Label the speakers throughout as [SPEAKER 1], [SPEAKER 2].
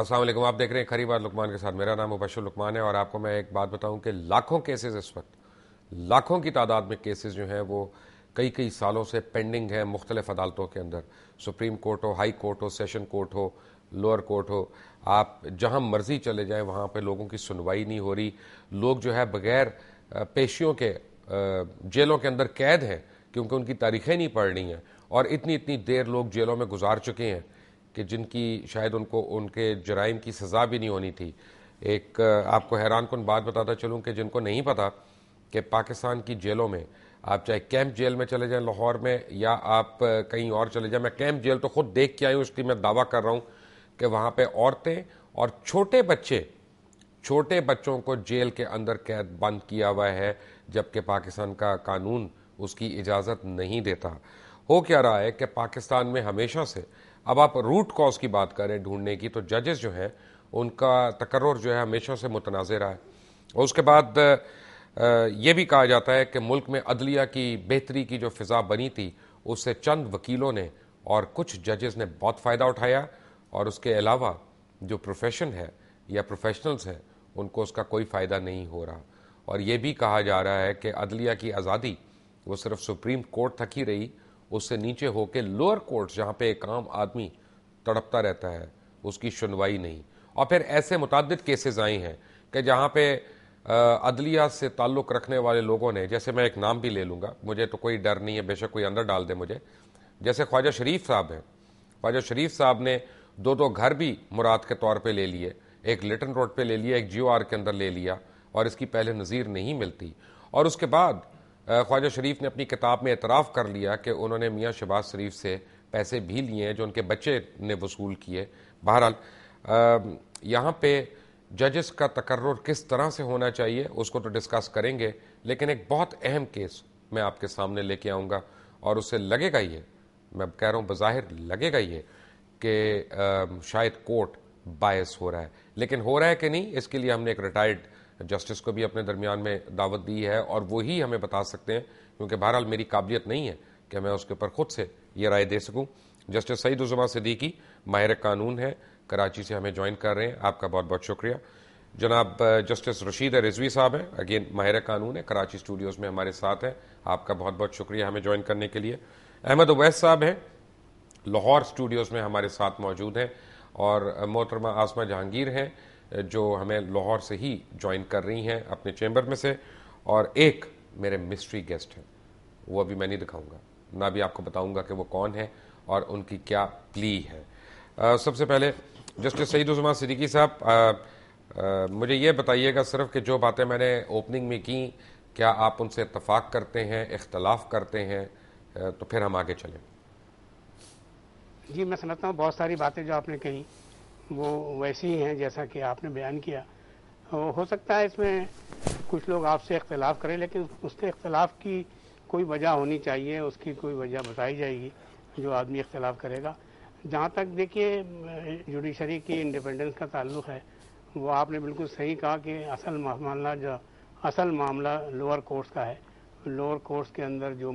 [SPEAKER 1] السلام علیکم. آپ دیکھ رہے ہیں کھری بات لقمان کے ساتھ. میرا نام مبشر لقمان ہے اور آپ کو میں ایک بات بتاؤں کہ لاکھوں کیسز اس وقت لاکھوں کی تعداد میں کیسز جو ہیں وہ کئی سالوں سے پینڈنگ ہیں مختلف عدالتوں کے اندر. سپریم کورٹ ہو, ہائی کورٹ ہو, سیشن کورٹ ہو, لوور کورٹ ہو, آپ جہاں مرضی چلے جائیں وہاں پہ لوگوں کی سنوائی نہیں ہو رہی. لوگ جو ہے بغیر پیشیوں کے جیلوں کے اندر قید ہیں کیونکہ ان کی تاریخیں نہیں پڑھ رہی ہیں, اور اتنی دیر لوگ جیلوں میں گزار چکے ہیں کہ جن کی شاید ان کے جرائم کی سزا بھی نہیں ہونی تھی. ایک آپ کو حیران کن بات بتاتا چلوں کہ جن کو نہیں پتا کہ پاکستان کی جیلوں میں آپ چاہے کیمپ جیل میں چلے جائیں لاہور میں یا آپ کہیں اور چلے جائیں, میں کیمپ جیل تو خود دیکھ کے آئی ہوں, اس لیے میں دعویٰ کر رہا ہوں کہ وہاں پہ عورتیں اور چھوٹے بچوں کو جیل کے اندر قید بند کیا ہوا ہے, جبکہ پاکستان کا قانون اس کی اجازت نہیں دیتا. ہو کیا رہا ہے کہ پاکستان میں ہمیشہ سے, اب آپ روٹ کاز کی بات کریں ڈھونڈنے کی, تو ججز جو ہیں ان کا تقرر جو ہے ہمیشہ سے متنازع رہا ہے. اور اس کے بعد یہ بھی کہا جاتا ہے کہ ملک میں عدلیہ کی بہتری کی جو فضا بنی تھی اس سے چند وکیلوں نے اور کچھ ججز نے بہت فائدہ اٹھایا, اور اس کے علاوہ جو پروفیشن ہے یا پروفیشنلز ہیں ان کو اس کا کوئی فائدہ نہیں ہو رہا. اور یہ بھی کہا جا رہا ہے کہ عدلیہ کی آزادی وہ صرف سپریم کورٹ تک ہی رہی, اس سے نیچے ہو کے لوور کورٹ جہاں پہ ایک عام آدمی تڑپتا رہتا ہے اس کی سنوائی نہیں. اور پھر ایسے متعدد کیسز آئے ہیں کہ جہاں پہ عدلیہ سے تعلق رکھنے والے لوگوں نے, جیسے میں ایک نام بھی لے لوں گا, مجھے تو کوئی ڈر نہیں ہے, بے شک کوئی اندر ڈال دے مجھے, جیسے خواجہ شریف صاحب ہیں. خواجہ شریف صاحب نے دو گھر بھی مراد کے طور پہ لے لیے, ایک لٹن روڈ پہ لے لیا, ایک جیو آر کے اندر لے لیا, اور اس کی پہلے نظیر نہیں ملتی. اور اس کے بعد خواجہ شریف نے اپنی کتاب میں اعتراف کر لیا کہ انہوں نے میاں شہباز شریف سے پیسے بھی لیے ہیں جو ان کے بچے نے وصول کیے. بہرحال یہاں پہ ججز کا تقرر کس طرح سے ہونا چاہیے اس کو تو ڈسکس کریں گے, لیکن ایک بہت اہم کیس میں آپ کے سامنے لے کے آؤں گا, اور اس سے لگے گا یہ, میں کہہ رہا ہوں بظاہر لگے گا یہ کہ شاید کورٹ باعث ہو رہا ہے, لیکن ہو رہا ہے کہ نہیں اس کے لیے ہم نے ایک ریٹائرڈ جسٹس کو بھی اپنے درمیان میں دعوت دی ہے, اور وہی ہمیں بتا سکتے ہیں, کیونکہ بہرحال میری قابلیت نہیں ہے کہ میں اس کے اوپر خود سے یہ رائے دے سکوں. جسٹس سعید الزماں صدیقی ماہر قانون ہے, کراچی سے ہمیں جوائن کر رہے ہیں, آپ کا بہت بہت شکریہ. جناب جسٹس رشید رضوی صاحب ہیں, اگین ماہر قانون ہے, کراچی اسٹوڈیوز میں ہمارے ساتھ ہیں, آپ کا بہت بہت شکریہ ہمیں جوائن کرنے کے لیے. احمد اویس صاحب ہیں, لاہور اسٹوڈیوز میں ہمارے ساتھ موجود ہیں, اور محترمہ آسمہ جہانگیر ہیں جو ہمیں لاہور سے ہی جوائن کر رہی ہیں اپنے چیمبر میں سے. اور ایک میرے مسٹری گیسٹ ہیں, وہ ابھی میں نہیں دکھاؤں گا, نہ بھی آپ کو بتاؤں گا کہ وہ کون ہے اور ان کی کیا پلی ہے. سب سے پہلے جسٹس سعید الزماں صدیقی صاحب, مجھے یہ بتائیے گا صرف کہ جو باتیں میں نے اوپننگ میں کی, کیا آپ ان سے اتفاق کرتے ہیں, اختلاف کرتے ہیں, تو پھر ہم آگے چلیں.
[SPEAKER 2] جی میں سمجھتا ہوں بہت ساری باتیں جو آپ نے کہیں وہ ویسی ہی ہیں جیسا کہ آپ نے بیان کیا. ہو سکتا ہے اس میں کچھ لوگ آپ سے اختلاف کریں, لیکن اس کے اختلاف کی کوئی وجہ ہونی چاہیے, اس کی کوئی وجہ بتائی جائے گی جو آدمی اختلاف کرے گا. جہاں تک دیکھیے جوڈیشری کی انڈیپینڈنس کا تعلق ہے, وہ آپ نے بالکل صحیح کہا کہ اصل معاملہ لوور کورٹس کا ہے. لوور کورٹس کے اندر جو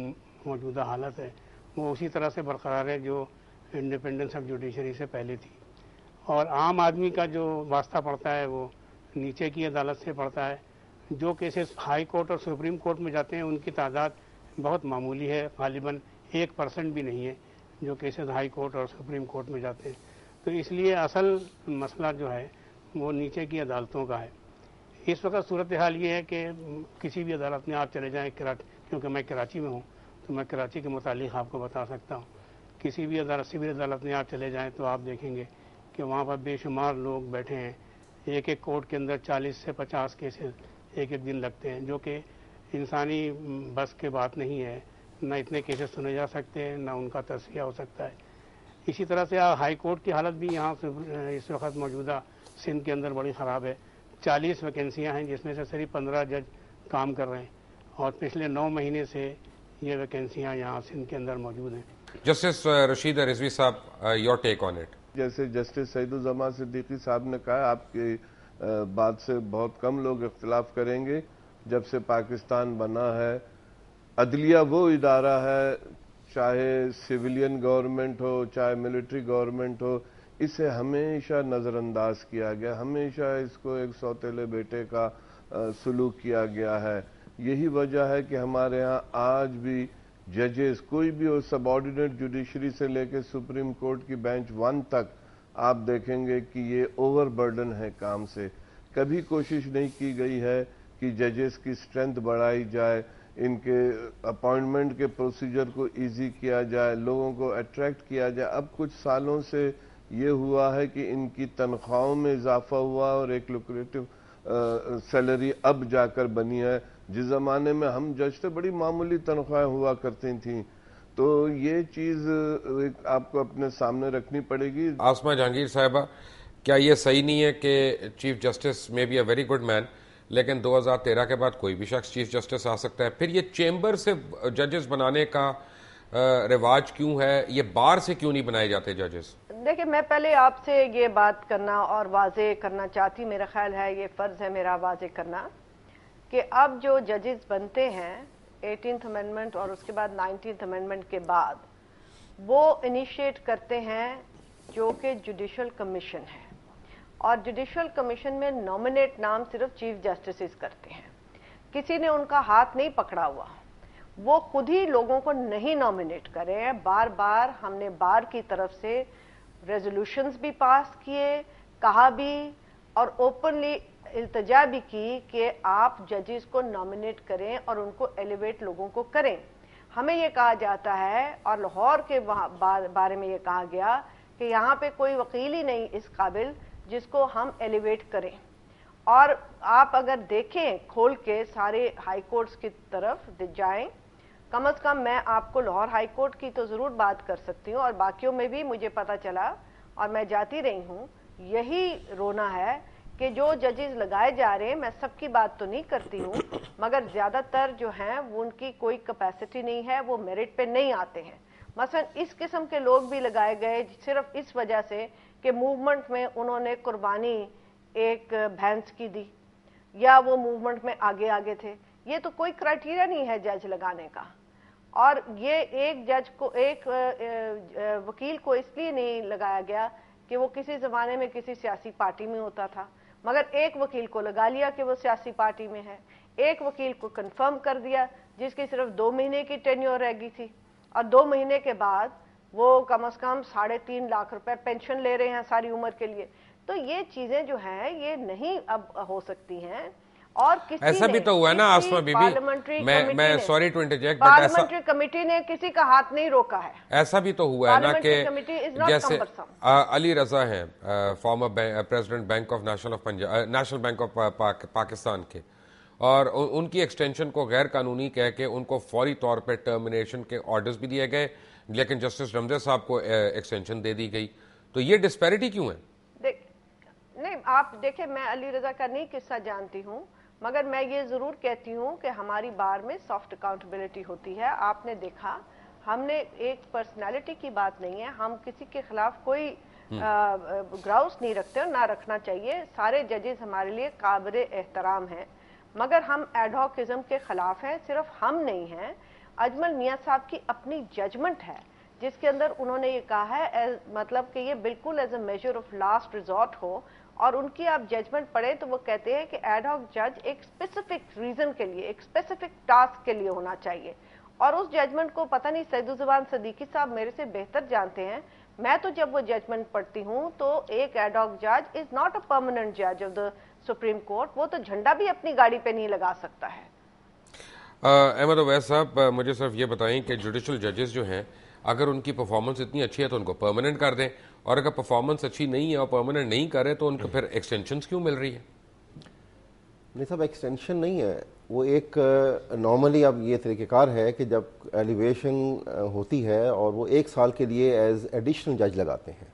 [SPEAKER 2] موجودہ حالت ہے وہ اسی طرح سے برقرار ہے جو انڈیپینڈنس آف جوڈیشری سے پہلے تھی, اور عام آدمی کا جو واسطہ پڑتا ہے وہ نیچے کی عدالت سے پڑتا ہے. جو کیسز ہائی کورٹ اور سپریم کورٹ میں جاتے ہیں ان کی تعداد بہت معمولی ہے, غالباً 1% بھی نہیں ہے جو کیسز ہائی کورٹ اور سپریم کورٹ میں جاتے ہیں. تو اس لیے اصل مسئلہ جو ہے وہ نیچے کی عدالتوں کا ہے. اس وقت صورتحال یہ ہے کہ کسی بھی عدالت میں آپ چلے جائیں, کیونکہ میں کراچی میں ہوں تو میں کراچی کے متعلق آپ کو بتا سکتا ہوں. کسی بھی عدالت سول عدالت میں آپ چلے جائیں تو آپ دیکھیں گے کہ وہاں پر بے شمار لوگ بیٹھے ہیں. ایک کورٹ کے اندر 40 سے 50 کیسز ایک دن لگتے ہیں, جو کہ انسانی بس کے بات نہیں ہے. نہ اتنے کیسز سنے جا سکتے ہیں, نہ ان کا تصفیہ ہو سکتا ہے. اسی طرح سے ہائی کورٹ کی حالت بھی یہاں اس وقت موجودہ سندھ کے اندر بڑی خراب ہے. 40 ویکینسیاں ہیں جس میں سے صرف 15 جج کام کر رہے ہیں, اور پچھلے 9 مہینے سے یہ ویکینسیاں یہاں سندھ کے اندر موجود ہیں.
[SPEAKER 1] جسٹس رشید رضوی صاحب, یور ٹیک آن اٹ.
[SPEAKER 3] جیسے جسٹس سعید الزماں صدیقی صاحب نے کہا, آپ کی بات سے بہت کم لوگ اختلاف کریں گے. جب سے پاکستان بنا ہے عدلیہ وہ ادارہ ہے, چاہے سویلین گورنمنٹ ہو چاہے ملٹری گورنمنٹ ہو, اسے ہمیشہ نظر انداز کیا گیا، ہمیشہ اس کو ایک سوتیلے بیٹے کا سلوک کیا گیا ہے. یہی وجہ ہے کہ ہمارے ہاں آج بھی ججز کوئی بھی ہو، سب آرڈینیٹ جوڈیشری سے لے کے سپریم کورٹ کی بینچ 1 تک آپ دیکھیں گے کہ یہ اوور برڈن ہے کام سے. کبھی کوشش نہیں کی گئی ہے کہ ججز کی اسٹرینتھ بڑھائی جائے، ان کے اپائنٹمنٹ کے پروسیجر کو ایزی کیا جائے، لوگوں کو اٹریکٹ کیا جائے. اب کچھ سالوں سے یہ ہوا ہے کہ ان کی تنخواہوں میں اضافہ ہوا اور ایک لوکریٹو سیلری اب جا کر بنی ہے. جس زمانے میں ہم جج تھے بڑی معمولی تنخواہیں ہوا کرتی تھیں. تو یہ چیز آپ کو اپنے سامنے رکھنی پڑے گی.
[SPEAKER 1] آسما جہانگیر صاحبہ، کیا یہ صحیح نہیں ہے کہ چیف جسٹس میں بی اے ویری گڈ مین، لیکن 2013 کے بعد کوئی بھی شخص چیف جسٹس آ سکتا ہے؟ پھر یہ چیمبر سے ججز بنانے کا رواج کیوں ہے؟ یہ بار سے کیوں نہیں بنائے جاتے ججز؟
[SPEAKER 4] دیکھیں، میں پہلے آپ سے یہ بات کرنا اور واضح کرنا چاہتی، میرا خیال ہے یہ فرض ہے میرا واضح کرنا، کہ اب جو ججز بنتے ہیں 18th امینڈمنٹ اور اس کے بعد 19th امینڈمنٹ کے بعد، وہ انیشیٹ کرتے ہیں جو کہ جوڈیشل کمیشن ہے، اور جوڈیشل کمیشن میں نامنیٹ نام صرف چیف جسٹسز کرتے ہیں. کسی نے ان کا ہاتھ نہیں پکڑا ہوا، وہ خود ہی لوگوں کو نہیں نامنیٹ کرے ہیں. بار بار ہم نے بار کی طرف سے ریزولوشنز بھی پاس کیے، کہا بھی اور اوپنلی التجا بھی کی کہ آپ ججز کو نامنیٹ کریں اور ان کو ایلیویٹ لوگوں کو کریں. ہمیں یہ کہا جاتا ہے اور لاہور کے بارے میں یہ کہا گیا کہ یہاں پہ کوئی وکیل ہی نہیں اس قابل جس کو ہم ایلیویٹ کریں. اور آپ اگر دیکھیں کھول کے سارے ہائی کورٹس کی طرف جائیں، کم از کم میں آپ کو لاہور ہائی کورٹ کی تو ضرور بات کر سکتی ہوں، اور باقیوں میں بھی مجھے پتا چلا اور میں جاتی رہی ہوں. یہی رونا ہے کہ جو ججز لگائے جا رہے ہیں، میں سب کی بات تو نہیں کرتی ہوں، مگر زیادہ تر جو ہیں وہ ان کی کوئی کیپیسٹی نہیں ہے، وہ میرٹ پہ نہیں آتے ہیں. مثلا اس قسم کے لوگ بھی لگائے گئے صرف اس وجہ سے کہ موومنٹ میں انہوں نے قربانی ایک بھینس کی دی یا وہ موومنٹ میں آگے آگے تھے. یہ تو کوئی کرائٹیریا نہیں ہے جج لگانے کا. اور یہ ایک جج کو، ایک وکیل کو اس لیے نہیں لگایا گیا کہ وہ کسی زمانے میں کسی سیاسی پارٹی میں ہوتا تھا، مگر ایک وکیل کو لگا لیا کہ وہ سیاسی پارٹی میں ہے. ایک وکیل کو کنفرم کر دیا جس کی صرف 2 مہینے کی ٹینیور رہ گئی تھی، اور 2 مہینے کے بعد وہ کم از کم 3.5 لاکھ روپے پینشن لے رہے ہیں ساری عمر کے لیے. تو یہ چیزیں جو ہیں یہ نہیں اب ہو سکتی ہیں. اور
[SPEAKER 1] ایسا بھی تو ہوا ہے نا آسما بی بی، میں sorry to interject, but
[SPEAKER 4] parliamentary committee نے کسی کا ہاتھ نہیں روکا ہے.
[SPEAKER 1] ایسا بھی تو ہوا ہے نا کہ جیسے علی رضا ہیں former president bank of national bank of Pakistan کے، اور ان کی ایکسٹینشن کو غیر قانونی کہہ کے ان کو فوری طور پہ ٹرمینیشن کے آرڈرز بھی دیے گئے، لیکن جسٹس رمزے صاحب کو ایکسٹینشن دے دی گئی. تو یہ ڈسپیرٹی کیوں ہے؟
[SPEAKER 4] نہیں، آپ دیکھیں، میں علی رضا کا نہیں قصہ جانتی ہوں، مگر میں یہ ضرور کہتی ہوں کہ ہماری بار میں سافٹ اکاؤنٹیبلٹی ہوتی ہے. آپ نے دیکھا، ہم نے ایک پرسنالٹی کی بات نہیں ہے، ہم کسی کے خلاف کوئی گراؤس نہیں رکھتے اور نہ رکھنا چاہیے. سارے ججز ہمارے لیے قابل احترام ہیں، مگر ہم ایڈ ہاکزم کے خلاف ہیں. صرف ہم نہیں ہیں، اجمل میاں صاحب کی اپنی ججمنٹ ہے جس کے اندر انہوں نے یہ کہا ہے مطلب کہ یہ بالکل as a measure of last resort ہو. اور ان کی آپ ججمنٹ پڑھیں تو وہ کہتے ہیں کہ ایڈ ہاک جج ایک اسپیسیفک ریزن کے لیے، ایک اسپیسیفک ٹاسک کے لیے ہونا چاہیے. اور اس ججمنٹ کو پتہ نہیں سعیدالزمان صدیقی صاحب میرے سے بہتر جانتے ہیں. میں تو جب وہ ججمنٹ پڑھتی ہوں تو ایک ایڈ ہاک جج از ناٹ اے پرماننٹ جج آف دا سپریم کورٹ. وہ تو جھنڈا بھی اپنی گاڑی پہ نہیں لگا سکتا ہے.
[SPEAKER 1] احمد اویس صاحب، مجھے صرف یہ بتائیں کہ جوڈیشل ججز جو ہیں، اگر ان کی پرفارمنس اتنی اچھی ہے تو ان کو پرماننٹ کر دیں، اور اگر پرفارمنس اچھی نہیں ہے اور پرماننٹ نہیں کرے تو ان کو پھر ایکسٹینشنز کیوں مل رہی ہے؟
[SPEAKER 5] نہیں صاحب، ایکسٹینشن نہیں ہے، وہ ایک نارملی اب یہ طریقہ کار ہے کہ جب ایلیویشن ہوتی ہے اور وہ 1 سال کے لیے ایز ایڈیشنل جج لگاتے ہیں،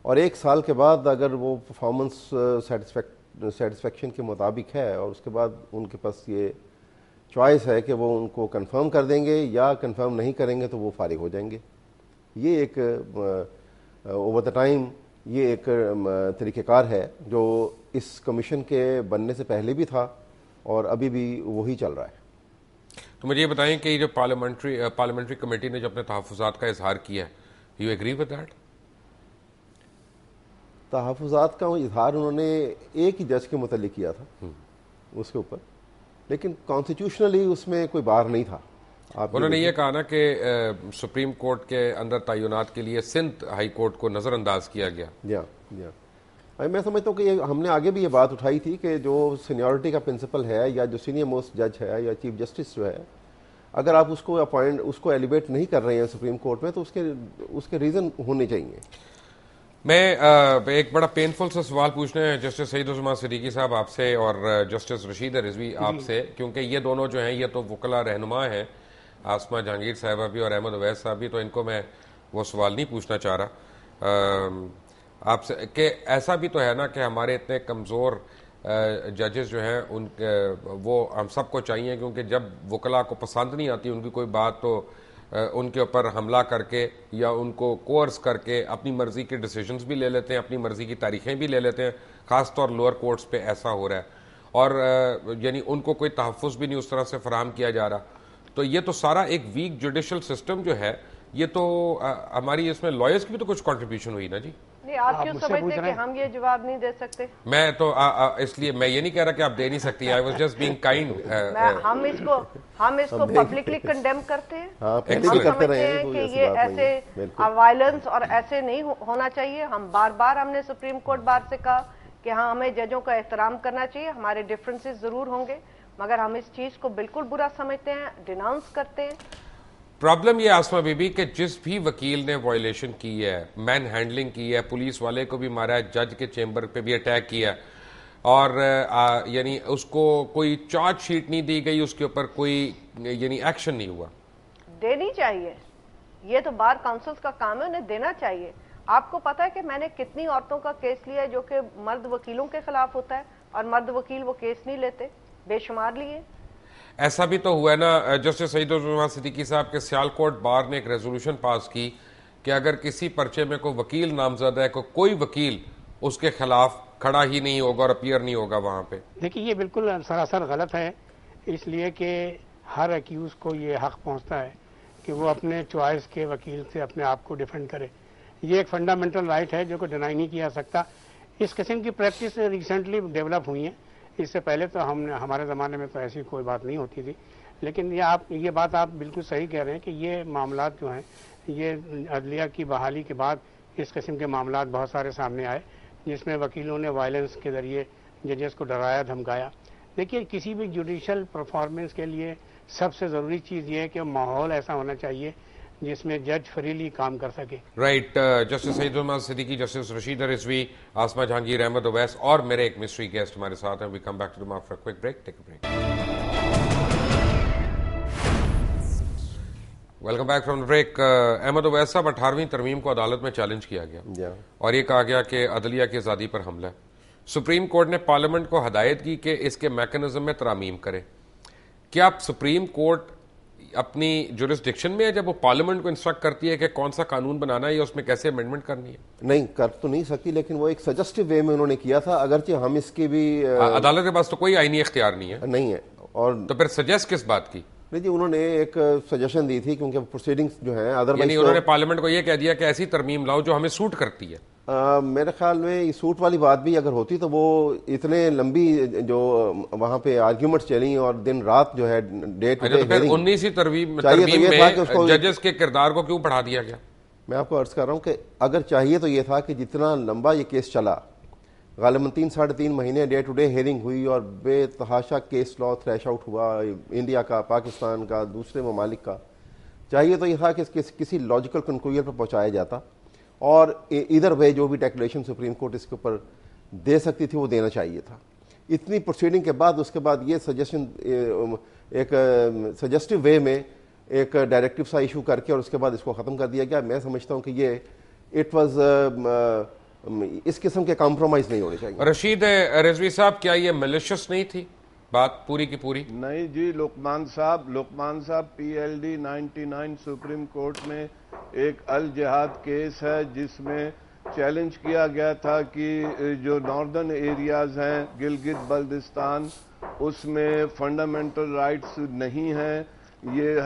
[SPEAKER 5] اور 1 سال کے بعد اگر وہ پرفارمنس سیٹسفیکشن کے مطابق ہے اور اس کے بعد ان کے پاس یہ چوائس ہے کہ وہ ان کو کنفرم کر دیں گے یا کنفرم نہیں کریں گے تو وہ فارغ ہو جائیں گے. یہ ایک اوور دا ٹائم یہ ایک طریقہ کار ہے جو اس کمیشن کے بننے سے پہلے بھی تھا اور ابھی بھی وہی چل رہا ہے.
[SPEAKER 1] تو مجھے یہ بتائیں کہ جو پارلیمنٹری کمیٹی نے جو اپنے تحفظات کا اظہار کیا ہے، یو ایگری ود دیٹ؟
[SPEAKER 5] تحفظات کا اظہار انہوں نے ایک ہی جج کے متعلق کیا تھا اس کے اوپر، لیکن کانسٹیٹیوشنلی اس میں کوئی بار نہیں تھا.
[SPEAKER 1] انہوں نے یہ کہا نا کہ سپریم کورٹ کے اندر تعینات کے لیے سندھ ہائی کورٹ کو نظر انداز کیا گیا.
[SPEAKER 5] میں سمجھتا ہوں کہ ہم نے آگے بھی یہ بات اٹھائی تھی کہ جو سینیورٹی کا پرنسپل ہے یا جو سینئر موسٹ جج ہے یا چیف جسٹس جو ہے، اگر آپ اس کو ایلیویٹ نہیں کر رہے ہیں سپریم کورٹ میں تو اس کے ریزن ہونے چاہیے.
[SPEAKER 1] میں ایک بڑا پینفل سا سوال پوچھنا ہے جسٹس سعید الرحمان صدیقی صاحب آپ سے اور جسٹس رشید رضوی آپ سے، کیونکہ یہ دونوں جو ہیں یہ تو وکلا رہنما ہیں، آسما جہانگیر صاحبہ بھی اور احمد اویس صاحب بھی، تو ان کو میں وہ سوال نہیں پوچھنا چاہ رہا آپ سے کہ ایسا بھی تو ہے نا کہ ہمارے اتنے کمزور ججز جو ہیں ان وہ ہم سب کو چاہیے، کیونکہ جب وکلا کو پسند نہیں آتی ان کی کوئی بات تو ان کے اوپر حملہ کر کے یا ان کو کورس کر کے اپنی مرضی کے ڈیسیجنز بھی لے لیتے ہیں، اپنی مرضی کی تاریخیں بھی لے لیتے ہیں. خاص طور لوور کورٹس پہ ایسا ہو رہا ہے، اور یعنی ان کو کوئی تحفظ بھی نہیں اس طرح سے فراہم کیا جا رہا. تو یہ تو سارا ایک ویک جوڈیشل سسٹم جو ہے، یہ تو ہماری اس میں لائرز کی بھی تو کچھ کنٹریبیوشن ہوئی نا جی.
[SPEAKER 4] نہیں، آپ کیوں سمجھتے کہ ہم یہ جواب نہیں دے سکتے؟
[SPEAKER 1] میں تو اس لیے میں یہ نہیں کہہ رہا کہ آپ دے نہیں سکتی. I was just being kind.
[SPEAKER 4] ہم اس کو پبلکلی کنڈیم کرتے ہیں، ہم
[SPEAKER 5] کرتے
[SPEAKER 4] سمجھتے ہیں کہ یہ ایسے وائلنس اور ایسے نہیں ہونا چاہیے. ہم بار بار ہم نے سپریم کورٹ بار سے کہا کہ ہاں ہمیں ججوں کا احترام کرنا چاہیے، ہمارے ڈفرینسز ضرور ہوں گے، مگر ہم اس چیز کو بالکل برا سمجھتے ہیں، ڈیناؤنس کرتے ہیں.
[SPEAKER 1] پرابلم یہ آسما بی بی کہ جس بھی وکیل نے وائلیشن کی ہے، مین ہینڈلنگ کی ہے، پولیس والے کو بھی مارا ہے، جج کے چیمبر پہ بھی اٹیک کیا، اور یعنی اس کو کوئی چارج شیٹ نہیں دی گئی، اس کے اوپر کوئی یعنی ایکشن نہیں ہوا. دینی
[SPEAKER 4] چاہیے، یہ تو بار کاؤنسلز کا کام ہے، انہیں دینا چاہیے. آپ کو پتا ہے کہ میں نے کتنی عورتوں کا کیس لیا ہے جو کہ مرد وکیلوں کے خلاف ہوتا ہے، اور مرد وکیل وہ کیس نہیں لیتے، بے شمار لیے.
[SPEAKER 1] ایسا بھی تو ہوا ہے نا جسٹس سعید الرحمان صدیقی صاحب کے سیالکوٹ بار نے ایک ریزولوشن پاس کی کہ اگر کسی پرچے میں کوئی وکیل نامزد ہے، کوئی وکیل اس کے خلاف کھڑا ہی نہیں ہوگا اور اپیئر نہیں ہوگا وہاں پہ.
[SPEAKER 2] دیکھیے یہ بالکل سراسر غلط ہے، اس لیے کہ ہر ایکیوز کو یہ حق پہنچتا ہے کہ وہ اپنے چوائس کے وکیل سے اپنے آپ کو ڈیفینڈ کرے. یہ ایک فنڈامنٹل رائٹ ہے جو کہ ڈینائی نہیں کیا سکتا. اس قسم کی پریکٹس ریسنٹلی ڈیولپ ہوئی ہیں، اس سے پہلے تو ہمارے زمانے میں تو ایسی کوئی بات نہیں ہوتی تھی. لیکن یہ بات آپ بالکل صحیح کہہ رہے ہیں کہ یہ معاملات جو ہیں یہ عدلیہ کی بحالی کے بعد اس قسم کے معاملات بہت سارے سامنے آئے جس میں وکیلوں نے وائلنس کے ذریعے ججز کو ڈرایا دھمکایا. دیکھیے کسی بھی جوڈیشل پرفارمنس کے لیے سب سے ضروری چیز یہ ہے کہ ماحول ایسا ہونا چاہیے جس میں جج فریلی کام کر سکے.
[SPEAKER 1] Right. Justice Saeed ur-Rehman Siddiqui, justice Rashid Rizvi, Asma Jahangir, Ahmed Awais اور میرے ایک مسٹری گیسٹ ہمارے ساتھ ہیں. We come back to them after quick break. Take a break. Welcome back from break. Ahmed Awais sahab, 18ویں ترمیم کو عدالت میں چیلنج کیا گیا اور یہ کہا گیا کہ عدلیہ کی آزادی پر حملہ ہے. سپریم کورٹ نے پارلیمنٹ کو ہدایت کی کہ اس کے میکانزم میں ترامیم کرے. کیا سپریم کورٹ اپنی جورسڈکشن میں ہے جب وہ پارلیمنٹ کو انسٹرکٹ کرتی ہے کہ کون سا قانون بنانا ہے یا اس میں کیسے امینڈمنٹ کرنی ہے؟
[SPEAKER 5] نہیں کر تو نہیں سکتی، لیکن وہ ایک سجسٹو وے میں انہوں نے کیا تھا. اگرچہ ہم اس کی بھی
[SPEAKER 1] عدالت کے پاس تو کوئی آئینی اختیار نہیں
[SPEAKER 5] ہے. اور
[SPEAKER 1] تو پھر سجیسٹ کس بات کی؟
[SPEAKER 5] نہیں جی، انہوں نے ایک سجیشن دی تھی کیونکہ پروسیڈنگز جو ہیں
[SPEAKER 1] یعنی انہوں نے پارلیمنٹ کو یہ کہہ دیا کہ ایسی ترمیم لاؤ جو ہمیں سوٹ کرتی ہے.
[SPEAKER 5] میرے خیال میں یہ سوٹ والی بات بھی اگر ہوتی تو وہ اتنے لمبی جو وہاں پہ آرگیومنٹ چلی اور دن رات جو ہے ڈے ٹو ڈے
[SPEAKER 1] 19ویں ترمیم میں ججز کے کردار کو کیوں بڑھا دیا گیا؟
[SPEAKER 5] میں آپ کو عرض کر رہا ہوں کہ اگر چاہیے تو یہ تھا کہ جتنا لمبا یہ کیس چلا، غالباً 3-3.5 مہینے ڈے ٹو ڈے ہیئرنگ ہوئی اور بے تحاشا کیس لا تھریش آؤٹ ہوا، انڈیا کا، پاکستان کا، دوسرے ممالک کا. چاہیے تو یہ تھا کہ کسی لاجیکل کنکلوژن پر پہنچایا جاتا، اور ادھر وے جو بھی ڈیکلیریشن سپریم کورٹ اس کے اوپر دے سکتی تھی وہ دینا چاہیے تھا. اتنی پروسیڈنگ کے بعد اس کے بعد یہ سجیشن ایک سجیسٹو وے میں ایک ڈائریکٹو سا ایشو کر کے اور اس کے بعد اس کو ختم کر دیا گیا. میں سمجھتا ہوں کہ یہ اٹ واز اس قسم کے کمپرومائز نہیں ہونے چاہیے.
[SPEAKER 1] رشید رضوی صاحب، کیا یہ ملیشس نہیں تھی بات پوری کی پوری؟
[SPEAKER 3] نہیں جی، لقمان صاحب PLD 99 سپریم کورٹ میں ایک الجہاد کیس ہے جس میں چیلنج کیا گیا تھا کہ جو ناردرن ایریاز ہیں گلگت بلتستان، اس میں فنڈامنٹل رائٹس نہیں ہیں. یہ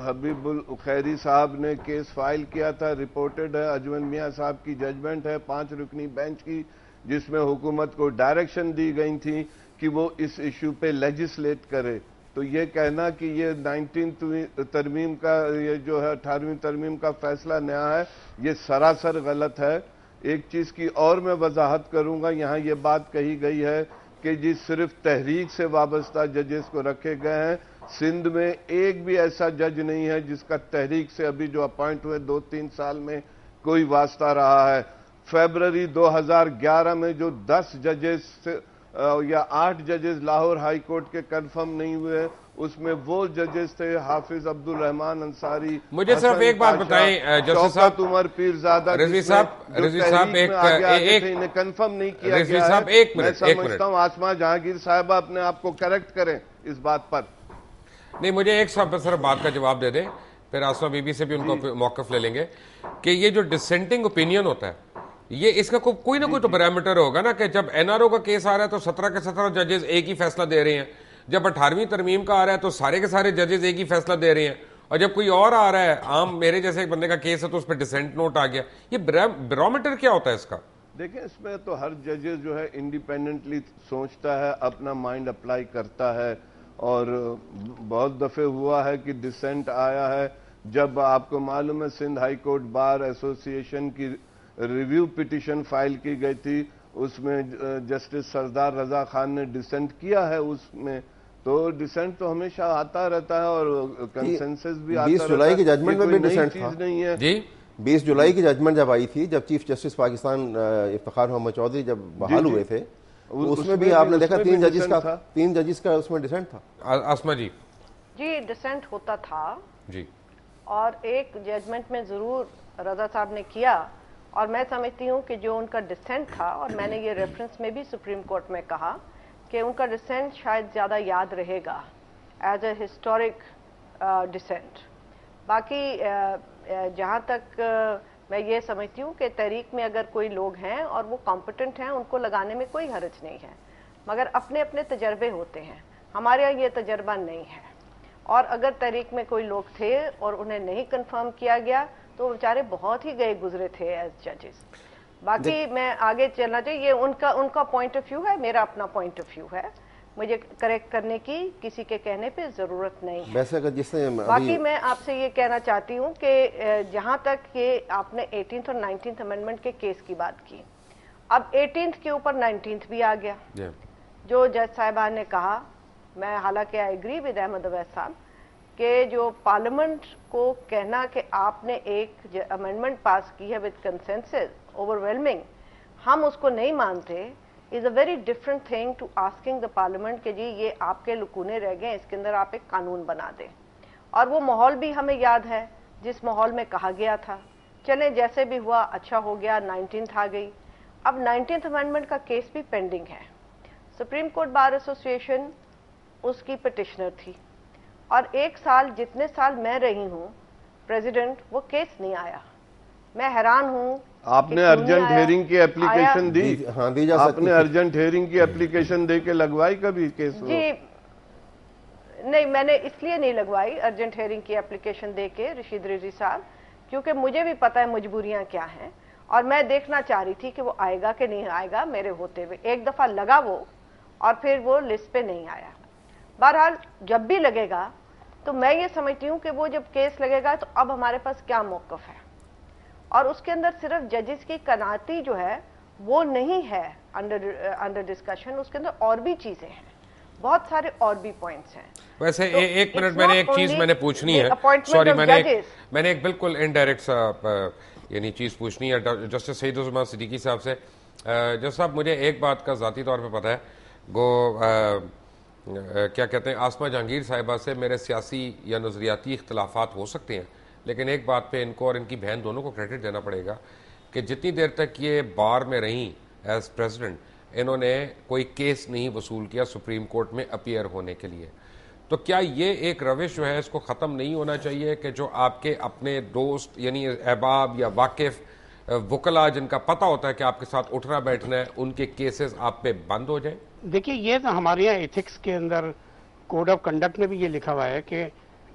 [SPEAKER 3] حبیب الخیری صاحب نے کیس فائل کیا تھا، رپورٹڈ ہے، اجمل میاں صاحب کی ججمنٹ ہے 5 رکنی بینچ کی، جس میں حکومت کو ڈائریکشن دی گئی تھی کہ وہ اس ایشو پہ لیجسلیٹ کرے. تو یہ کہنا کہ یہ 19 ترمیم کا یہ جو ہے 18ویں ترمیم کا فیصلہ نیا ہے، یہ سراسر غلط ہے. ایک چیز کی اور میں وضاحت کروں گا، یہاں یہ بات کہی گئی ہے کہ جی صرف تحریک سے وابستہ ججز کو رکھے گئے ہیں. سندھ میں ایک بھی ایسا جج نہیں ہے جس کا تحریک سے ابھی جو اپوائنٹ ہوئے 2-3 سال میں کوئی واسطہ رہا ہے. فیبرری 2011 میں جو 10 ججز یا 8 ججز لاہور ہائی کورٹ کے کنفرم نہیں ہوئے، اس میں وہ ججز تھے حافظ عبد الرحمان انصاری.
[SPEAKER 1] مجھے صرف ایک بات بتائیں جسٹس صاحب،
[SPEAKER 3] عمر پیرزادہ
[SPEAKER 1] رضوی صاحب
[SPEAKER 3] انہیں کنفرم نہیں کیا گیا ہے. میں سمجھتا ہوں آسما جہانگیر صاحبہ اپنے آپ کو کریکٹ کریں اس بات پر.
[SPEAKER 1] نہیں، مجھے ایک صرف بات کا جواب دے دیں، پھر آسما بی بی سے بھی ان کو موقف لے لیں گے کہ یہ جو ڈسینٹنگ اوپینین ہوتا ہے، یہ اس کا کوئی نہ کوئی تو پیرامیٹر ہوگا نا، کہ جب این آر او کا کیس آ رہا ہے تو 17 کے 17 ججز ایک ہی فیصلہ دے رہے ہیں، جب 18ویں ترمیم کا آ رہا ہے تو سارے کے سارے ججز ایک ہی فیصلہ دے رہے ہیں، اور جب کوئی اور آ رہا ہے عام میرے جیسے ایک بندے کا کیس ہے تو اس پہ ڈسینٹ نوٹ آ گیا. یہ بیرومیٹر کیا ہوتا ہے اس کا؟
[SPEAKER 3] دیکھیں، اس میں تو ہر ججز جو ہے انڈیپینڈنٹلی سوچتا ہے، اپنا مائنڈ اپلائی کرتا ہے، اور بہت دفعے ہوا ہے کہ ڈسینٹ آیا ہے. جب آپ کو معلوم ہے سندھ ہائی کورٹ بار ایسوسی ایشن کی ریویو پٹیشن فائل کی گئی تھی، اس میں جسٹس سردار رضا خان نے ڈسینٹ کیا ہے. اس میں تو ڈسینٹ تو ہمیشہ آتا رہتا ہے اور کنسنسس بھی آتا رہتا ہے.
[SPEAKER 5] 20 جولائی کی ججمنٹ میں بھی ڈسینٹ تھا.
[SPEAKER 3] نہیں ہے
[SPEAKER 1] جی
[SPEAKER 5] 20 جولائی کی ججمنٹ جب آئی تھی، جب چیف جسٹس پاکستان افتخار محمد چودھری جب بحال ہوئے تھے، اس میں بھی آپ نے دیکھا 3 ججز کا اس میں ڈسینٹ تھا.
[SPEAKER 1] آسما جی
[SPEAKER 4] ڈسینٹ ہوتا تھا
[SPEAKER 1] جی،
[SPEAKER 4] اور ایک ججمنٹ میں ضرور رضا صاحب نے کیا، اور میں سمجھتی ہوں کہ جو ان کا ڈسینٹ تھا، اور میں نے یہ ریفرنس میں بھی سپریم کورٹ میں کہا کہ ان کا ڈسینٹ شاید زیادہ یاد رہے گا ایز اے ہسٹورک ڈسینٹ. باقی جہاں تک میں یہ سمجھتی ہوں کہ تحریک میں اگر کوئی لوگ ہیں اور وہ کمپٹنٹ ہیں، ان کو لگانے میں کوئی حرج نہیں ہے، مگر اپنے اپنے تجربے ہوتے ہیں. ہمارے یہاں یہ تجربہ نہیں ہے، اور اگر تحریک میں کوئی لوگ تھے اور انہیں نہیں کنفرم کیا گیا تو بیچارے بہت ہی گئے گزرے تھے ایز ججز. باقی میں آگے چلنا چاہیے، یہ ان کا پوائنٹ آف ویو ہے، میرا اپنا پوائنٹ آف ویو ہے، مجھے کریکٹ کرنے کی کسی کے کہنے پہ ضرورت نہیں ہے.
[SPEAKER 5] ویسے اگر جس نے
[SPEAKER 4] باقی میں آپ سے یہ کہنا چاہتی ہوں کہ جہاں تک یہ آپ نے 18th اور 19th امینڈمنٹ کے کیس کی بات کی، اب 18th کے اوپر 19th بھی آ گیا. جو جج صاحبان نے کہا، میں حالانکہ I agree with Ahmed Awais Sahib کہ جو پارلیمنٹ کو کہنا کہ آپ نے ایک امینڈمنٹ پاس کی ہے وتھ کنسنسس اوور ویلمنگ، ہم اس کو نہیں مانتے، is a very different thing to asking the parliament کہ جی یہ آپ کے لکونے رہ گئے، اس کے اندر آپ ایک قانون بنا دیں. اور وہ ماحول بھی ہمیں یاد ہے جس ماحول میں کہا گیا تھا. چلیں جیسے بھی ہوا اچھا ہو گیا، 19th آ گئی. اب 19th امینڈمنٹ کا کیس بھی پینڈنگ ہے. سپریم کورٹ بار ایسوسی ایشن اس کی پٹیشنر تھی، اور 1 سال جتنے سال میں رہی ہوں پریزیڈنٹ، وہ کیس نہیں آیا. میں حیران ہوں.
[SPEAKER 3] آپ نے ارجنٹ ہیئرنگ کی اپلیکیشن دی؟
[SPEAKER 5] ہاں دی جا
[SPEAKER 3] آپ نے ارجنٹ ہیئرنگ کی اپلیکیشن دے کے لگوائی کبھی کیس؟
[SPEAKER 4] جی نہیں، میں نے اس لیے نہیں لگوائی ارجنٹ ہیئرنگ کی اپلیکیشن دے کے رشید رضوی صاحب، کیونکہ مجھے بھی پتہ ہے مجبوریاں کیا ہیں، اور میں دیکھنا چاہ رہی تھی کہ وہ آئے گا کہ نہیں آئے گا میرے ہوتے ہوئے. ایک دفعہ لگا وہ، اور پھر وہ لسٹ پہ نہیں آیا. بہرحال جب بھی لگے گا تو میں یہ سمجھتی ہوں کہ وہ جب کیس لگے گا تو اب ہمارے پاس کیا موقف ہے، اور اس کے اندر صرف ججز کی قناعتی جو ہے وہ نہیں ہے انڈر ڈسکشن، اس کے اندر اور بھی چیزیں ہیں، بہت سارے اور بھی پوائنٹس ہیں.
[SPEAKER 1] ویسے ایک منٹ، میں نے ایک چیز میں نے پوچھنی ہے، سوری، میں نے ایک بالکل انڈائریکٹ سا یعنی چیز پوچھنی ہے جسٹس سعید الرحمان صدیقی صاحب سے. جس صاحب مجھے ایک بات کا ذاتی طور پہ پتہ ہے، وہ کیا کہتے ہیں، آسما جہانگیر صاحبہ سے میرے سیاسی یا نظریاتی اختلافات ہو سکتے ہیں، لیکن ایک بات پہ ان کو اور ان کی بہن دونوں کو کریڈٹ دینا پڑے گا کہ جتنی دیر تک یہ بار میں رہیں ایز پریزیڈنٹ، انہوں نے کوئی کیس نہیں وصول کیا سپریم کورٹ میں اپیئر ہونے کے لیے. تو کیا یہ ایک روش جو ہے اس کو ختم نہیں ہونا چاہیے کہ جو آپ کے اپنے دوست یعنی احباب یا واقف وکلا جن کا پتہ ہوتا ہے کہ آپ کے ساتھ اٹھنا بیٹھنا ہے، ان کے کیسز آپ پہ بند ہو جائیں؟
[SPEAKER 2] دیکھیے، یہ تو ہمارے یہاں ایتھکس کے اندر کوڈ آف کنڈکٹ میں بھی یہ لکھا ہوا ہے کہ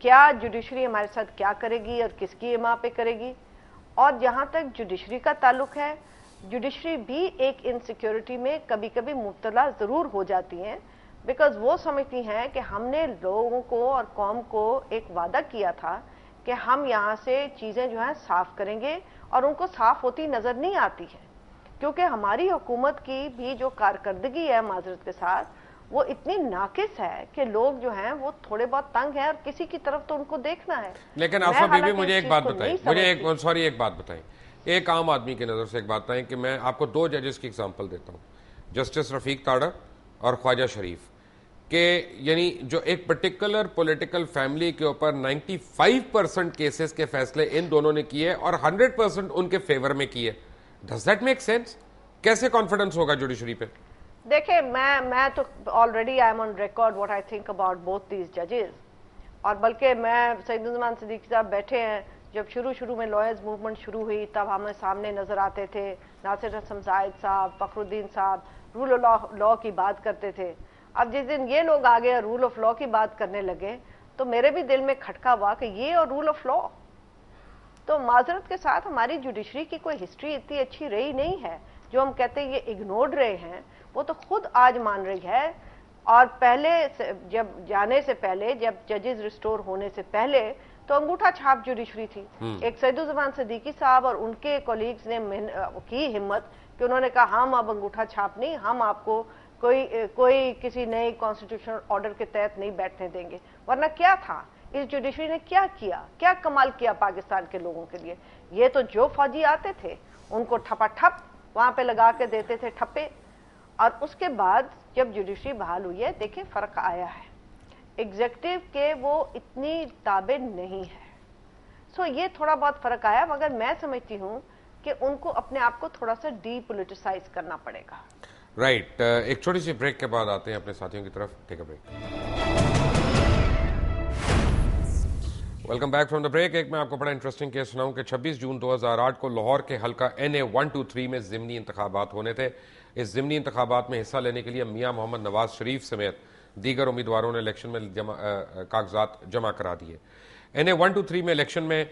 [SPEAKER 4] کیا جوڈیشری ہمارے ساتھ کیا کرے گی اور کس کی اما پہ کرے گی. اور جہاں تک جوڈیشری کا تعلق ہے, جوڈیشری بھی ایک انسیکیورٹی میں کبھی کبھی مبتلا ضرور ہو جاتی ہیں, بیکاز وہ سمجھتی ہیں کہ ہم نے لوگوں کو اور قوم کو ایک وعدہ کیا تھا کہ ہم یہاں سے چیزیں جو ہیں صاف کریں گے, اور ان کو صاف ہوتی نظر نہیں آتی ہے, کیونکہ ہماری حکومت کی بھی جو کارکردگی ہے معذرت کے ساتھ وہ اتنی ناقص ہے کہ لوگ جو ہیں وہ تھوڑے بہت تنگ ہیں اور کسی کی طرف تو ان کو دیکھنا ہے.
[SPEAKER 1] لیکن آصفہ بی بی مجھے ایک بات بتائیں, مجھے ایک بات بتائیں, ایک عام آدمی کی نظر سے ایک بات بتائیں کہ میں آپ کو 2 ججز کی ایگزامپل دیتا ہوں, جسٹس رفیق تاڑا اور خواجہ شریف, کہ یعنی جو ایک پرٹیکولر پولیٹیکل فیملی کے اوپر 95% کیسز کے فیصلے ان دونوں نے کیے اور 100% ان کے فیور میں کیے. Does that make sense? کیسے کانفیڈنس ہوگا جوڈیشری پہ؟
[SPEAKER 4] دیکھیں میں تو already I am on record what I think about both these ججز, اور بلکہ میں سعید الرحمان صدیقی صاحب بیٹھے ہیں, جب شروع میں لائرز موومنٹ شروع ہوئی تب ہمیں سامنے نظر آتے تھے ناصر حسن زاہد صاحب, فخر الدین صاحب, رول آف لا کی بات کرتے تھے. اب جس دن یہ لوگ آگے رول آف لا کی بات کرنے لگے تو میرے بھی دل میں کھٹکا ہوا کہ یہ اور رول آف لا, تو معذرت کے ساتھ ہماری جوڈیشری کی کوئی ہسٹری اتنی اچھی رہی نہیں ہے. جو ہم کہتے ہیں یہ اگنورڈ رہے ہیں وہ تو خود آج مان رہی ہے. اور پہلے جب جانے سے پہلے, جب ججز ریسٹور ہونے سے پہلے تو انگوٹھا چھاپ جوڈیشری تھی. ایک سعید الرحمان صدیقی صاحب اور ان کے کولیگز نے کی ہمت کہ انہوں نے کہا ہم اب انگوٹھا چھاپ نہیں, ہم آپ کو کوئی کسی نئے کانسٹیٹیوشنل آرڈر کے تحت نہیں بیٹھنے دیں گے. ورنہ کیا تھا, اس جوڈیشری نے کیا کمال کیا پاکستان کے لوگوں کے لیے. یہ تو جو فوجی آتے تھے ان کو ٹھپا ٹھپ وہاں پہ لگا کے دیتے تھے ٹھپے, اور اس کے بعد جب جوڈیشری بحال ہوئی ہے دیکھیں فرق آیا ہے, ایگزیکٹو کے وہ اتنی تابع نہیں ہے. سو یہ تھوڑا بہت فرق آیا, مگر میں سمجھتی ہوں کہ ان کو اپنے آپ کو تھوڑا سا ڈی پولیٹیسائز کرنا پڑے گا.
[SPEAKER 1] رائٹ, ایک چھوٹی سی بریک کے بعد آتے ہیں اپنے ساتھیوں کی طرف. Take a break. Welcome back from the break. ایک میں آپ کو بڑا انٹرسٹنگ کیس سناؤں کہ 26 جون 2008 کو لاہور کے حلقہ NA 123 میں ضمنی انتخابات ہونے تھے. اس ضمنی انتخابات میں حصہ لینے کے لیے میاں محمد نواز شریف سمیت دیگر امیدواروں نے الیکشن میں کاغذات جمع کرا دیے. NA 123 میں الیکشن میں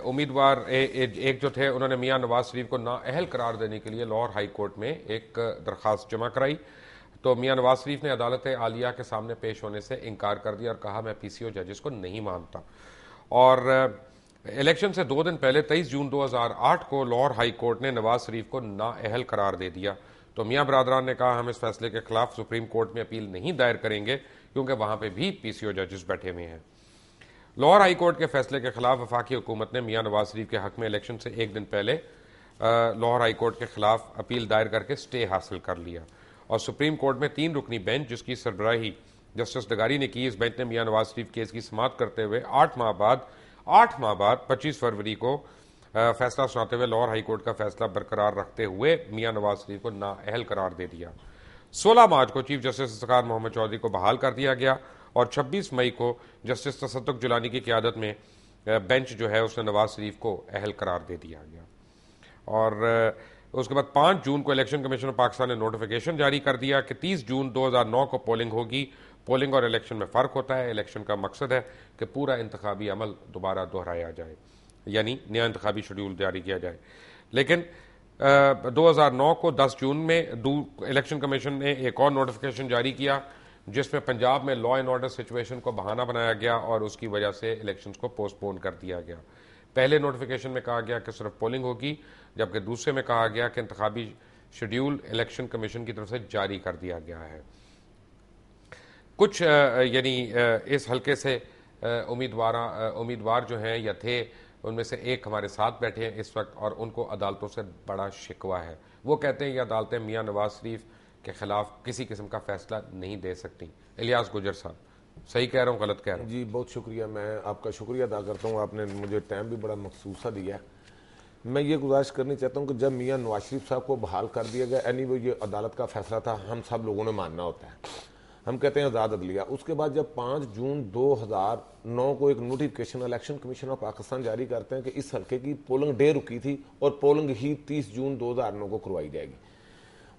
[SPEAKER 1] امیدوار ایک جو تھے انہوں نے میاں نواز شریف کو نااہل قرار دینے کے لیے لاہور ہائی کورٹ میں ایک درخواست جمع کرائی. تو میاں نواز شریف نے عدالت عالیہ کے سامنے پیش ہونے سے انکار کر دیا اور کہا میں PCO ججز کو نہیں مانتا. اور الیکشن سے 2 دن پہلے 23 جون 2008 کو لاہور ہائی کورٹ نے نواز شریف کو نااہل قرار دے دیا. تو میاں برادران نے کہا ہم اس فیصلے کے خلاف سپریم کورٹ میں اپیل نہیں دائر کریں گے کیونکہ وہاں پہ بھی PCO ججز بیٹھے ہوئے ہیں. لاہور ہائی کورٹ کے فیصلے کے خلاف وفاقی حکومت نے میاں نواز شریف کے حق میں الیکشن سے 1 دن پہلے لاہور ہائی کورٹ کے خلاف اپیل دائر کر کے سٹے حاصل کر لیا. اور سپریم کورٹ میں 3 رکنی بینچ جس کی سربراہی جسٹس ڈگاری نے کی, اس بینچ نے میاں نواز شریف کیس کی سماعت کرتے ہوئے 8 ماہ بعد 25 فروری کو فیصلہ سناتے ہوئے لاہور ہائی کورٹ کا فیصلہ برقرار رکھتے ہوئے میاں نواز شریف کو نااہل قرار دے دیا. 16 مارچ کو چیف جسٹس افتخار محمد چودھری کو بحال کر دیا گیا اور 26 مئی کو جسٹس تصدق جیلانی کی قیادت میں بینچ جو ہے اس نے نواز شریف کو اہل قرار دے دیا گیا. اور اس کے بعد 5 جون کو الیکشن کمیشن آف پاکستان نے نوٹیفیکیشن جاری کر دیا کہ 30 جون 2009 کو پولنگ ہوگی. پولنگ اور الیکشن میں فرق ہوتا ہے. الیکشن کا مقصد ہے کہ پورا انتخابی عمل دوبارہ دہرایا جائے, یعنی نیا انتخابی شیڈول جاری کیا جائے. لیکن 2009 کو 10 جون میں الیکشن کمیشن نے ایک اور نوٹیفیکیشن جاری کیا جس میں پنجاب میں لا اینڈ آرڈر سچویشن کو بہانہ بنایا گیا اور اس کی وجہ سے الیکشنز کو پوسٹ پون کر دیا گیا. پہلے نوٹیفیکیشن میں کہا گیا کہ صرف پولنگ ہوگی, جبکہ دوسرے میں کہا گیا کہ انتخابی شیڈول الیکشن کمیشن کی طرف سے جاری کر دیا گیا ہے. کچھ یعنی اس حلقے سے امیدوار جو ہیں یا تھے ان میں سے ایک ہمارے ساتھ بیٹھے ہیں اس وقت اور ان کو عدالتوں سے بڑا شکوہ ہے. وہ کہتے ہیں یہ عدالتیں میاں نواز شریف کے خلاف کسی قسم کا فیصلہ نہیں دے سکتی. الیاس گجر صاحب, صحیح کہہ رہا ہوں غلط کہہ رہا ہوں؟
[SPEAKER 6] جی بہت شکریہ, میں آپ کا شکریہ ادا کرتا ہوں, آپ نے مجھے ٹائم بھی بڑا مخصوصہ دیا. میں یہ گزارش کرنی چاہتا ہوں کہ جب میاں نواز شریف صاحب کو بحال کر دیا گیا, وہ یہ عدالت کا فیصلہ تھا, ہم سب لوگوں نے ماننا ہوتا ہے, ہم کہتے ہیں آزاد عدلیہ. اس کے بعد جب 5 جون 2009 کو ایک notification election commission of Pakistan جاری کرتے ہیں کہ اس حلقے کی پولنگ ڈے رکی تھی اور پولنگ ہی 30 جون 2009 کو کروائی جائے گی.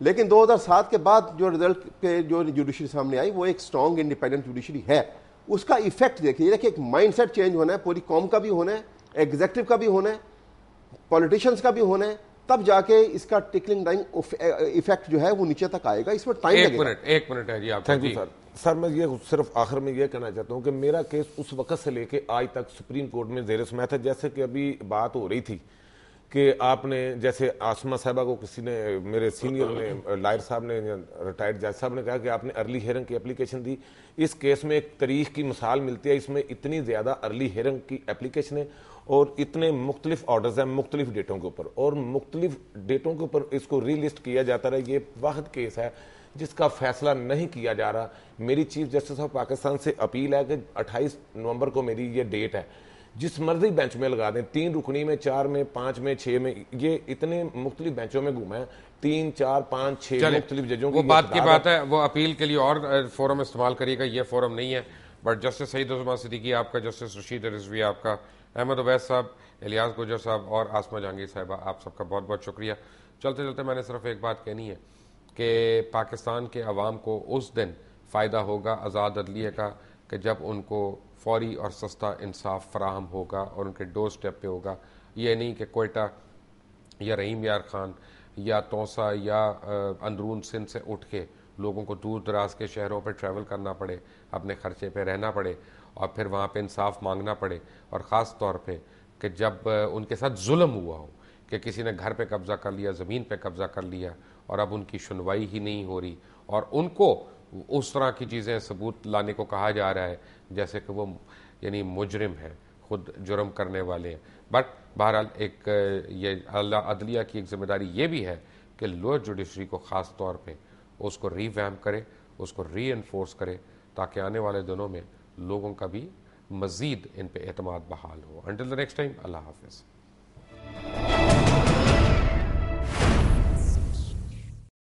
[SPEAKER 5] لیکن 2007 کے بعد جو رزلٹ پہ جو جوڈیشری سامنے آئی وہ ایک اسٹرانگ انڈیپینڈنٹ جوڈیشری ہے. اس کا ایفیکٹ دیکھیے کہ ایک مائنڈ سیٹ چینج ہونا ہے, پوری قوم کا بھی ہونا ہے, ایگزیکٹو کا بھی ہونا ہے, پولیٹیشینس کا بھی ہونا ہے, تب جا کے اس کا ٹکلنگ ڈاؤن ایفیکٹ جو ہے وہ نیچے تک آئے گا. اس میں ٹائم لگے گا.
[SPEAKER 1] ایک منٹ ہے جی آپ.
[SPEAKER 6] Thank you sir. سر میں یہ صرف آخر میں یہ کہنا چاہتا ہوں کہ میرا کیس اس وقت سے لے کے آج تک سپریم کورٹ میں زیر سماعت ہے. جیسے کہ ابھی بات ہو رہی تھی کہ آپ نے جیسے آسمہ صاحبہ کو کسی نے, میرے سینئر نے, لائر صاحب نے, ریٹائرڈ جج صاحب نے کہا کہ آپ نے ارلی ہیئرنگ کی اپلیکیشن دی. اس کیس میں ایک تاریخ کی مثال ملتی ہے. اس میں اتنی زیادہ ارلی ہیئرنگ کی اپلیکیشن ہے اور اتنے مختلف آرڈرز ہیں مختلف ڈیٹوں کے اوپر, اور مختلف ڈیٹوں کے اوپر اس کو ری لسٹ کیا جاتا رہا. یہ واحد کیس ہے جس کا فیصلہ نہیں کیا جا رہا. میری چیف جسٹس آف پاکستان سے اپیل ہے کہ 28 نومبر کو میری یہ ڈیٹ ہے, جس مرضی بینچ میں لگا دیں, 3 رکنی میں, 4 میں, 5 میں, 6 میں, یہ اتنے مختلف بینچوں میں گھوما ہے, 3, 4, 5, 6 مختلف ججوں
[SPEAKER 1] وہ بات کی بات ہے. وہ اپیل کے لیے اور فورم استعمال کریے گا, یہ فورم نہیں ہے. بٹ جسٹس سعید عثمان صدیقی آپ کا, جسٹس رشید رضوی آپ کا, احمد اویس صاحب, الیاس گوجر صاحب اور آسمہ جہانگیر صاحبہ, آپ سب کا بہت بہت شکریہ. چلتے چلتے میں نے صرف ایک بات کہنی ہے کہ پاکستان کے عوام کو اس دن فائدہ ہوگا آزاد عدلیہ کا کہ جب ان کو فوری اور سستا انصاف فراہم ہوگا اور ان کے ڈور سٹیپ پہ ہوگا. یہ نہیں کہ کوئٹہ یا رحیم یار خان یا توسا یا اندرون سندھ سے اٹھ کے لوگوں کو دور دراز کے شہروں پہ ٹریول کرنا پڑے, اپنے خرچے پہ رہنا پڑے اور پھر وہاں پہ انصاف مانگنا پڑے. اور خاص طور پہ کہ جب ان کے ساتھ ظلم ہوا ہو کہ کسی نے گھر پہ قبضہ کر لیا, زمین پہ قبضہ کر لیا اور اب ان کی سنوائی ہی نہیں ہو رہی, اور ان کو اس طرح کی چیزیں ثبوت لانے کو کہا جا رہا ہے جیسے کہ وہ یعنی مجرم ہے, خود جرم کرنے والے ہیں. بٹ بہرحال ایک یہ عدلیہ کی ایک ذمہ داری یہ بھی ہے کہ لوئر جوڈیشری کو خاص طور پہ اس کو ری ویمپ کرے, اس کو ری انفورس کرے, تاکہ آنے والے دنوں میں لوگوں کا بھی مزید ان پہ اعتماد بحال ہو. انٹل دی نیکسٹ ٹائم, اللہ حافظ.